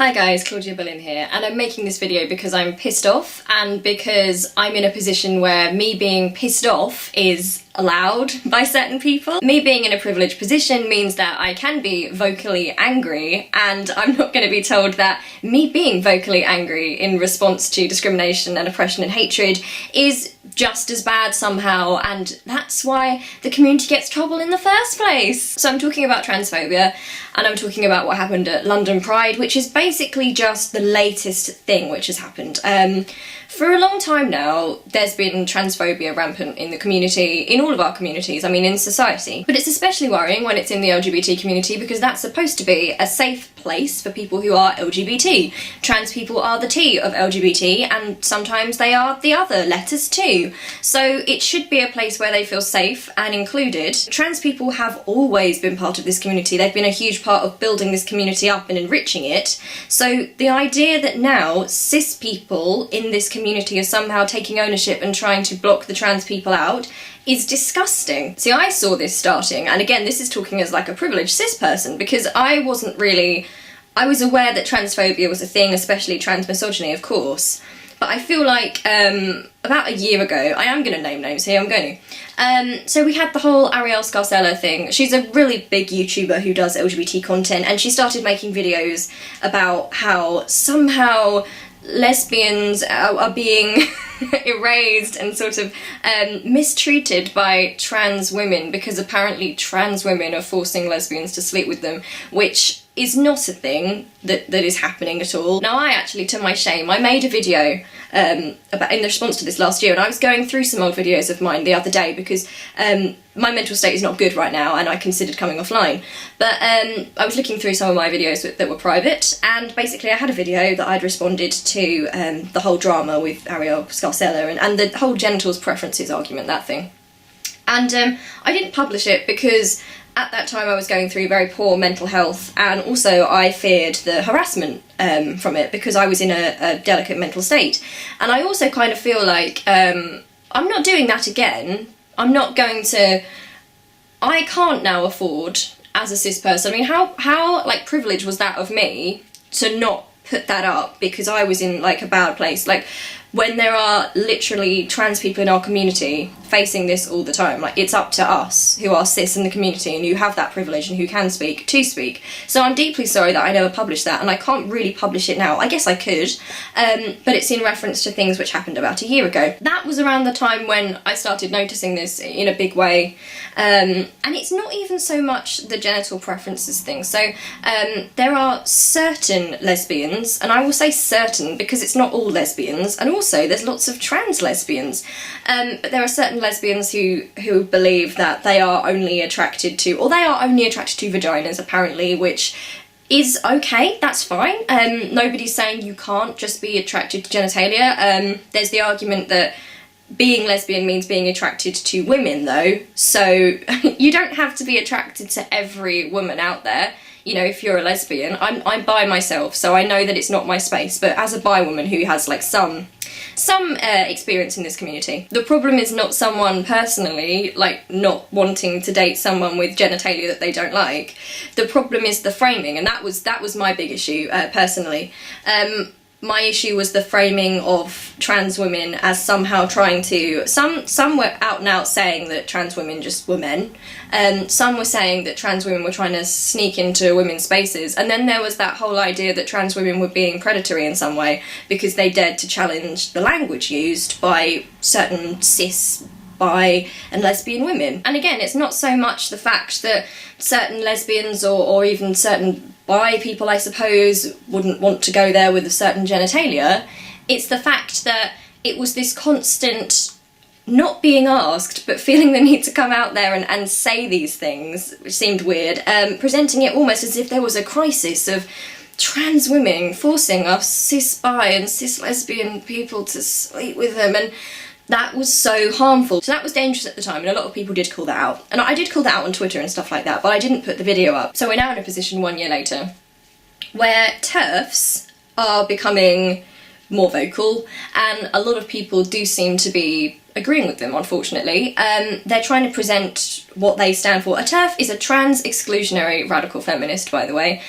Hi guys, Claudia Boleyn here, and I'm making this video because I'm pissed off and because I'm in a position where me being pissed off is allowed by certain people. Me being in a privileged position means that I can be vocally angry, and I'm not going to be told that me being vocally angry in response to discrimination and oppression and hatred is just as bad somehow, and that's why the community gets trouble in the first place. So I'm talking about transphobia, and I'm talking about what happened at London Pride, which is basically just the latest thing which has happened. For a long time now, there's been transphobia rampant in the community, in all of our communities, I mean in society. But it's especially worrying when it's in the LGBT community because that's supposed to be a safe place for people who are LGBT. Trans people are the T of LGBT, and sometimes they are the other letters too. So it should be a place where they feel safe and included. Trans people have always been part of this community. They've been a huge part of building this community up and enriching it. So the idea that now cis people in this community are somehow taking ownership and trying to block the trans people out is disgusting. See, I saw this starting, and again, this is talking as like a privileged cis person, because I was aware that transphobia was a thing, especially trans misogyny, of course. But I feel like about a year ago, I am going to name names here, I'm going to. So we had the whole Arielle Scarcella thing. She's a really big YouTuber who does LGBT content, and she started making videos about how somehow lesbians are being erased and sort of mistreated by trans women because apparently trans women are forcing lesbians to sleep with them, which is not a thing that is happening at all. Now, I actually, to my shame, I made a video about in response to this last year, and I was going through some old videos of mine the other day because my mental state is not good right now and I considered coming offline. But I was looking through some of my videos that were private, and basically I had a video that I'd responded to the whole drama with Arielle Scarcella and the whole genitals preferences argument, that thing. And I didn't publish it because at that time I was going through very poor mental health, and also I feared the harassment from it because I was in a delicate mental state. And I also kind of feel like I'm not doing that again. I can't now afford, as a cis person, I mean how like privileged was that of me to not put that up because I was in like a bad place. Like, when there are literally trans people in our community facing this all the time, like, it's up to us who are cis in the community and who have that privilege and who can speak to speak. So I'm deeply sorry that I never published that, and I can't really publish it now. I guess I could, but it's in reference to things which happened about a year ago. That was around the time when I started noticing this in a big way, and it's not even so much the genital preferences thing. So there are certain lesbians, and I will say certain because it's not all lesbians, and also there's lots of trans lesbians, but there are certain lesbians who believe that they are only attracted to vaginas, apparently, which is okay, that's fine. Nobody's saying you can't just be attracted to genitalia. There's the argument that being lesbian means being attracted to women, though, so you don't have to be attracted to every woman out there. You know, if you're a lesbian, I'm bi myself, so I know that it's not my space, but as a bi woman who has like some experience in this community, the problem is not someone personally like not wanting to date someone with genitalia that they don't like. The problem is the framing, and that was my big issue personally. My issue was the framing of trans women as somehow trying to... Some were out and out saying that trans women just were men. Some were saying that trans women were trying to sneak into women's spaces. And then there was that whole idea that trans women were being predatory in some way because they dared to challenge the language used by certain cis, bi and lesbian women. And again, it's not so much the fact that certain lesbians or even certain bi people, I suppose, wouldn't want to go there with a certain genitalia. It's the fact that it was this constant not being asked but feeling the need to come out there and say these things, which seemed weird, presenting it almost as if there was a crisis of trans women forcing us cis bi and cis lesbian people to sleep with them, and that was so harmful. So that was dangerous at the time, and a lot of people did call that out. And I did call that out on Twitter and stuff like that, but I didn't put the video up. So we're now in a position 1 year later where TERFs are becoming more vocal, and a lot of people do seem to be agreeing with them, unfortunately. They're trying to present what they stand for. A TERF is a trans exclusionary radical feminist, by the way.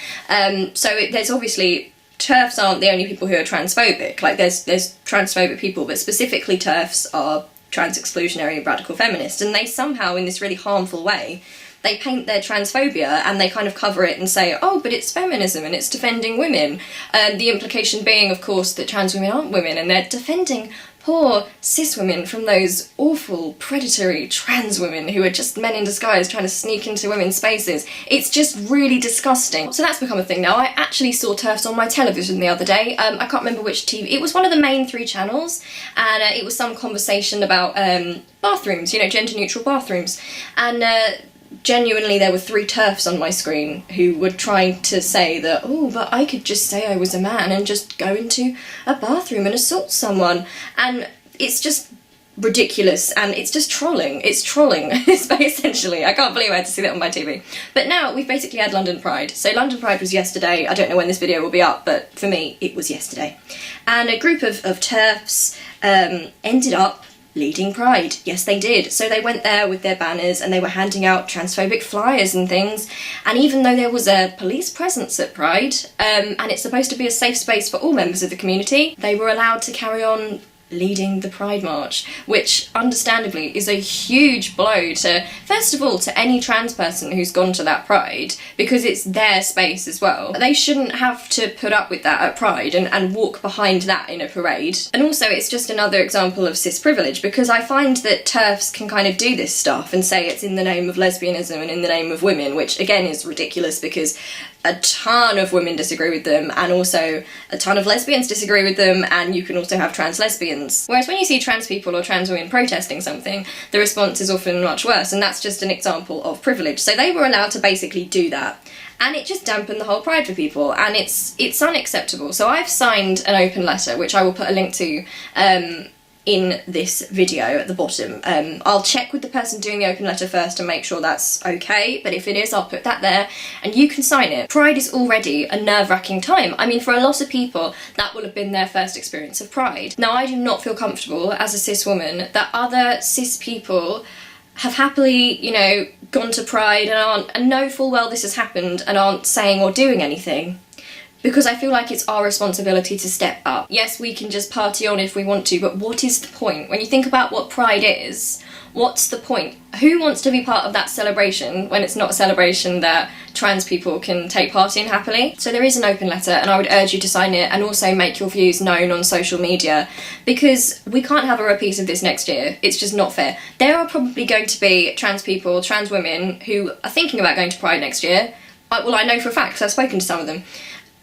So there's obviously TERFs aren't the only people who are transphobic. Like, there's transphobic people, but specifically TERFs are trans exclusionary radical feminists, and they somehow, in this really harmful way, they paint their transphobia and they kind of cover it and say, oh, but it's feminism and it's defending women. The implication being, of course, that trans women aren't women, and they're defending poor cis women from those awful, predatory trans women who are just men in disguise trying to sneak into women's spaces. It's just really disgusting. So that's become a thing now. I actually saw TERFs on my television the other day. I can't remember which TV. It was one of the main 3 channels, and it was some conversation about bathrooms, you know, gender-neutral bathrooms. And genuinely there were 3 TERFs on my screen who were trying to say that, oh, but I could just say I was a man and just go into a bathroom and assault someone. And it's just ridiculous, and it's just trolling. It's trolling, essentially. I can't believe I had to see that on my TV. But now we've basically had London Pride. So London Pride was yesterday. I don't know when this video will be up, but for me it was yesterday. And a group of TERFs ended up leading Pride. Yes, they did. So they went there with their banners and they were handing out transphobic flyers and things. And even though there was a police presence at Pride, and it's supposed to be a safe space for all members of the community, they were allowed to carry on leading the Pride March, which understandably is a huge blow to, first of all, to any trans person who's gone to that Pride, because it's their space as well. They shouldn't have to put up with that at Pride and walk behind that in a parade. And also it's just another example of cis privilege, because I find that TERFs can kind of do this stuff and say it's in the name of lesbianism and in the name of women, which again is ridiculous because a ton of women disagree with them, and also a ton of lesbians disagree with them, and you can also have trans lesbians. Whereas when you see trans people or trans women protesting something, the response is often much worse, and that's just an example of privilege. So they were allowed to basically do that, and it just dampened the whole Pride for people, and it's unacceptable. So I've signed an open letter, which I will put a link to in this video at the bottom. I'll check with the person doing the open letter first and make sure that's okay, but if it is, I'll put that there and you can sign it. Pride is already a nerve-wracking time. I mean, for a lot of people, that will have been their first experience of Pride. Now, I do not feel comfortable as a cis woman that other cis people have happily, you know, gone to Pride and know full well this has happened and aren't saying or doing anything. Because I feel like it's our responsibility to step up. Yes, we can just party on if we want to, but what is the point? When you think about what Pride is, what's the point? Who wants to be part of that celebration when it's not a celebration that trans people can take part in happily? So there is an open letter, and I would urge you to sign it and also make your views known on social media, because we can't have a repeat of this next year. It's just not fair. There are probably going to be trans people, trans women who are thinking about going to Pride next year. Well, I know for a fact because I've spoken to some of them,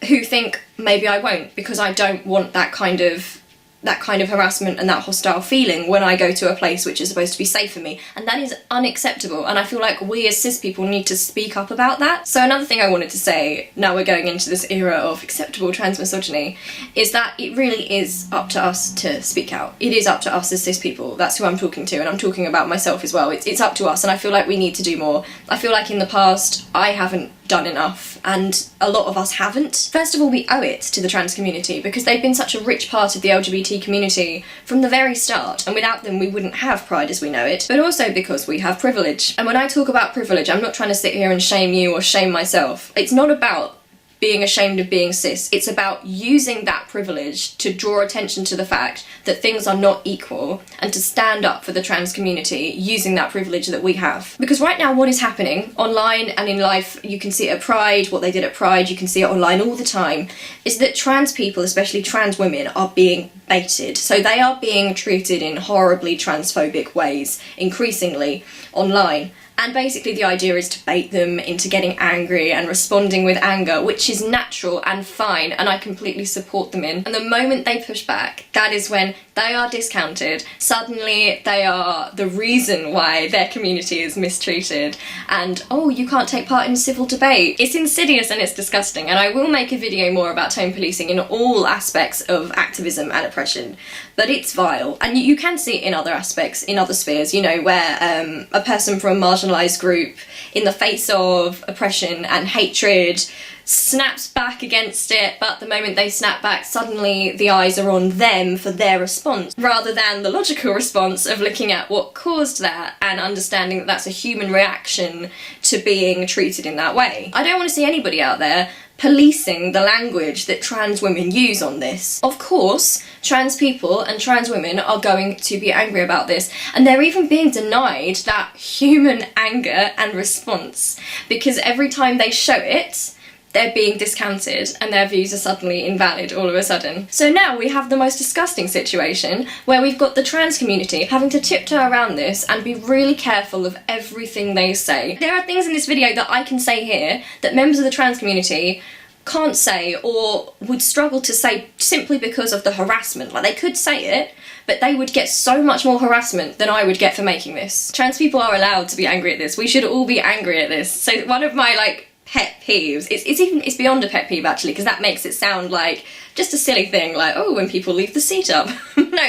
who think maybe I won't because I don't want that kind of harassment and that hostile feeling when I go to a place which is supposed to be safe for me, and that is unacceptable, and I feel like we as cis people need to speak up about that. So another thing I wanted to say, now we're going into this era of acceptable trans misogyny, is that it really is up to us to speak out. It is up to us as cis people. That's who I'm talking to, and I'm talking about myself as well. It's up to us, and I feel like we need to do more. I feel like in the past I haven't done enough, and a lot of us haven't. First of all, we owe it to the trans community because they've been such a rich part of the LGBT community from the very start, and without them we wouldn't have Pride as we know it, but also because we have privilege. And when I talk about privilege, I'm not trying to sit here and shame you or shame myself. It's not about being ashamed of being cis. It's about using that privilege to draw attention to the fact that things are not equal and to stand up for the trans community using that privilege that we have. Because right now what is happening online and in life, you can see it at Pride, what they did at Pride, you can see it online all the time, is that trans people, especially trans women, are being baited. So they are being treated in horribly transphobic ways, increasingly online. And basically the idea is to bait them into getting angry and responding with anger, which is natural and fine, and I completely support them in. And the moment they push back, that is when they are discounted. Suddenly they are the reason why their community is mistreated, and oh, you can't take part in civil debate. It's insidious and it's disgusting, and I will make a video more about tone policing in all aspects of activism and oppression, but it's vile. And you can see it in other aspects, in other spheres, you know, where a person from a marginalised group, in the face of oppression and hatred, snaps back against it, but the moment they snap back, suddenly the eyes are on them for their response, rather than the logical response of looking at what caused that and understanding that that's a human reaction to being treated in that way. I don't want to see anybody out there policing the language that trans women use on this. Of course, trans people and trans women are going to be angry about this, and they're even being denied that human anger and response, because every time they show it, they're being discounted and their views are suddenly invalid all of a sudden. So now we have the most disgusting situation where we've got the trans community having to tiptoe around this and be really careful of everything they say. There are things in this video that I can say here that members of the trans community can't say or would struggle to say simply because of the harassment. Like, they could say it, but they would get so much more harassment than I would get for making this. Trans people are allowed to be angry at this. We should all be angry at this. So one of my, like, pet peeves, it's beyond a pet peeve actually, because that makes it sound like just a silly thing, like, oh, when people leave the seat up. No,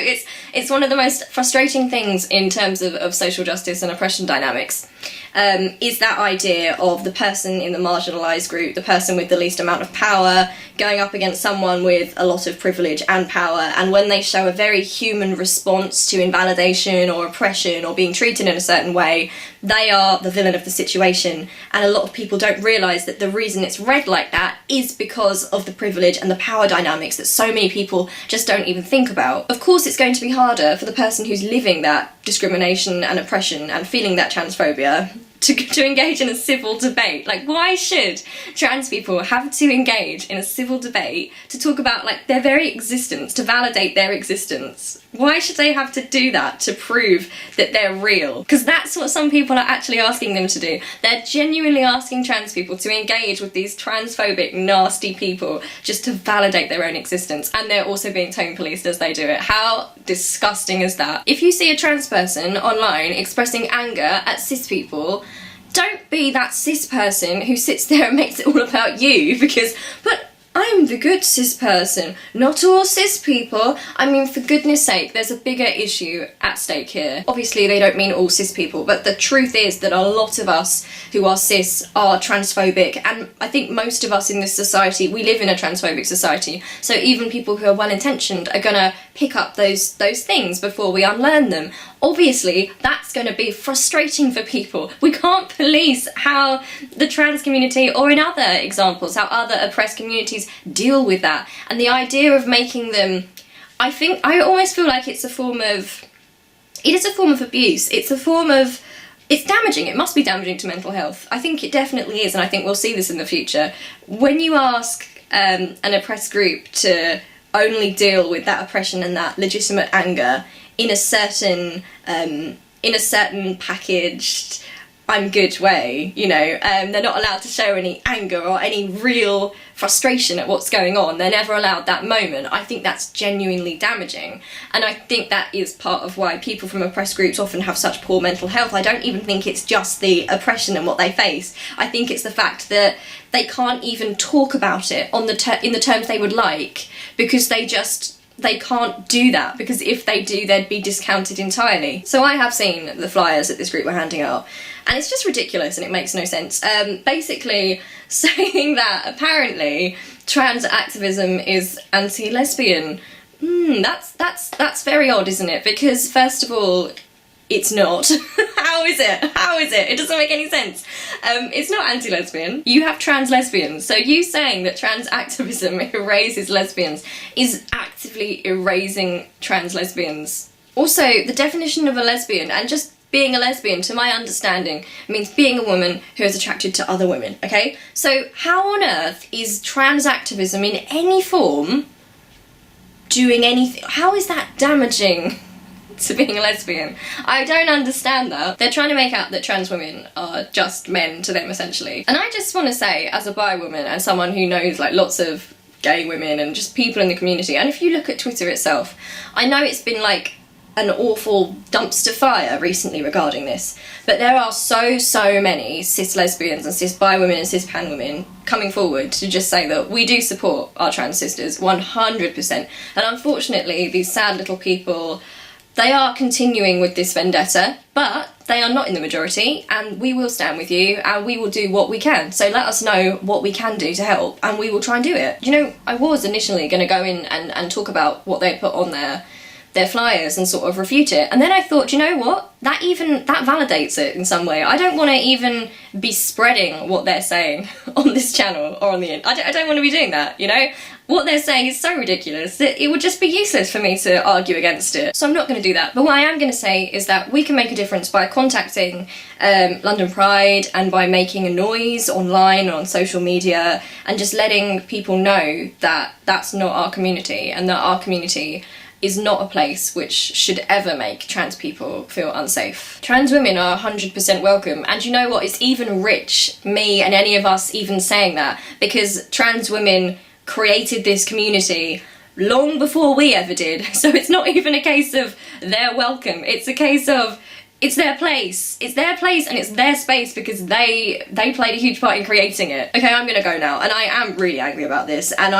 it's one of the most frustrating things in terms of social justice and oppression dynamics, is that idea of the person in the marginalised group, the person with the least amount of power, going up against someone with a lot of privilege and power, and when they show a very human response to invalidation or oppression or being treated in a certain way, they are the villain of the situation. And a lot of people don't realise that the reason it's read like that is because of the privilege and the power dynamics that so many people just don't even think about. Of course, it's going to be harder for the person who's living that discrimination and oppression and feeling that transphobia to engage in a civil debate. Like, why should trans people have to engage in a civil debate to talk about, like, their very existence, to validate their existence? Why should they have to do that to prove that they're real? Because that's what some people are actually asking them to do. They're genuinely asking trans people to engage with these transphobic, nasty people just to validate their own existence, and they're also being tone policed as they do it. How disgusting is that? If you see a trans person online expressing anger at cis people, don't be that cis person who sits there and makes it all about you, because, but I'm the good cis person, not all cis people. I mean, for goodness sake, there's a bigger issue at stake here. Obviously, they don't mean all cis people, but the truth is that a lot of us who are cis are transphobic, and I think most of us in this society, we live in a transphobic society, so even people who are well-intentioned are gonna pick up those things before we unlearn them. Obviously, that's going to be frustrating for people. We can't police how the trans community, or in other examples, how other oppressed communities deal with that. And the idea of making them, I almost feel like it's a form of abuse. It's damaging. It must be damaging to mental health. I think it definitely is, and I think we'll see this in the future. When you ask an oppressed group to only deal with that oppression and that legitimate anger in a certain packaged I'm good way, you know, they're not allowed to show any anger or any real frustration at what's going on. They're never allowed that moment. I think that's genuinely damaging, and I think that is part of why people from oppressed groups often have such poor mental health. I don't even think it's just the oppression and what they face. I think it's the fact that they can't even talk about it in the terms they would like, because they can't do that, because if they do, they'd be discounted entirely. So I have seen the flyers that this group were handing out, and it's just ridiculous and it makes no sense. Basically saying that apparently trans activism is anti-lesbian. That's very odd, isn't it? Because first of all, it's not. How is it? How is it? It doesn't make any sense. It's not anti-lesbian. You have trans lesbians. So you saying that trans activism erases lesbians is actively erasing trans lesbians. Also, the definition of a lesbian, and just being a lesbian, to my understanding, means being a woman who is attracted to other women, okay? So how on earth is trans activism in any form doing anything? How is that damaging to being a lesbian? I don't understand that. They're trying to make out that trans women are just men to them, essentially. And I just want to say, as a bi woman and someone who knows like lots of gay women and just people in the community, and if you look at Twitter itself, I know it's been like an awful dumpster fire recently regarding this, but there are so many cis lesbians and cis bi women and cis pan women coming forward to just say that we do support our trans sisters 100%. And unfortunately, these sad little people, they are continuing with this vendetta, but they are not in the majority, and we will stand with you and we will do what we can. So let us know what we can do to help, and we will try and do it. You know, I was initially going to go in and talk about what they put on there, their flyers and sort of refute it. And then I thought, you know what? That validates it in some way. I don't want to even be spreading what they're saying on this channel or on the internet. I don't want to be doing that, you know? What they're saying is so ridiculous that it would just be useless for me to argue against it. So I'm not going to do that. But what I am going to say is that we can make a difference by contacting London Pride and by making a noise online or on social media and just letting people know that that's not our community and that our community is not a place which should ever make trans people feel unsafe. Trans women are 100% welcome, and you know what, it's even rich, me and any of us even saying that, because trans women created this community long before we ever did. So it's not even a case of they're welcome, it's a case of it's their place. It's their place and it's their space because they played a huge part in creating it. Okay, I'm gonna go now, and I am really angry about this, and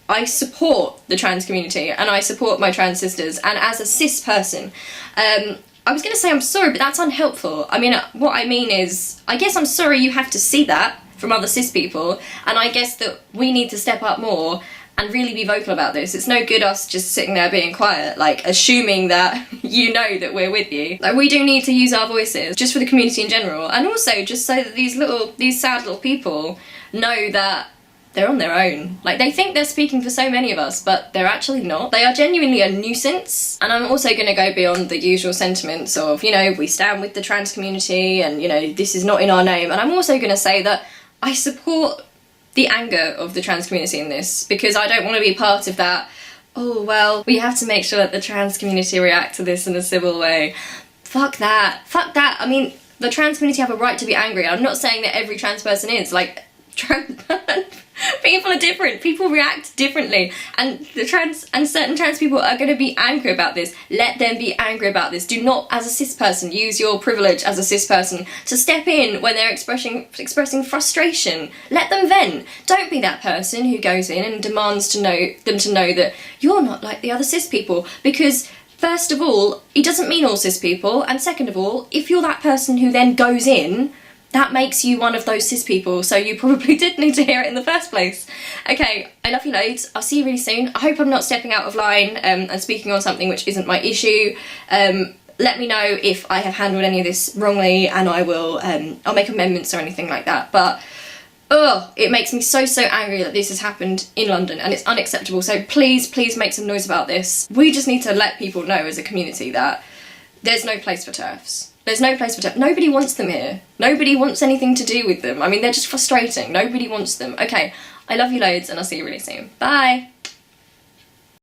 I support the trans community and I support my trans sisters, and as a cis person, I was gonna say I'm sorry, but that's unhelpful. I mean, what I mean is, I guess I'm sorry you have to see that from other cis people, and I guess that we need to step up more and really be vocal about this. It's no good us just sitting there being quiet, like assuming that you know that we're with you. Like, we do need to use our voices, just for the community in general, and also just so that these sad little people know that they're on their own. Like, they think they're speaking for so many of us, but they're actually not. They are genuinely a nuisance. And I'm also going to go beyond the usual sentiments of, you know, we stand with the trans community and, you know, this is not in our name. And I'm also going to say that I support the anger of the trans community in this, because I don't want to be part of that, oh, well, we have to make sure that the trans community react to this in a civil way. Fuck that. Fuck that. I mean, the trans community have a right to be angry. I'm not saying that every trans person is. Like, people are different, people react differently, and certain trans people are going to be angry about this. Let them be angry about this. Do not, as a cis person, use your privilege as a cis person to step in when they're expressing frustration. Let them vent. Don't be that person who goes in and demands them to know that you're not like the other cis people, because first of all, it doesn't mean all cis people, and second of all, if you're that person who then goes in, that makes you one of those cis people, so you probably did need to hear it in the first place. Okay, I love you loads. I'll see you really soon. I hope I'm not stepping out of line and speaking on something which isn't my issue. Let me know if I have handled any of this wrongly, and I will, I'll make amendments or anything like that. But, it makes me so angry that this has happened in London, and it's unacceptable. So please make some noise about this. We just need to let people know as a community that there's no place for TERFs. There's no place for TERFs. Nobody wants them here. Nobody wants anything to do with them. I mean, they're just frustrating. Nobody wants them. Okay, I love you loads, and I'll see you really soon. Bye!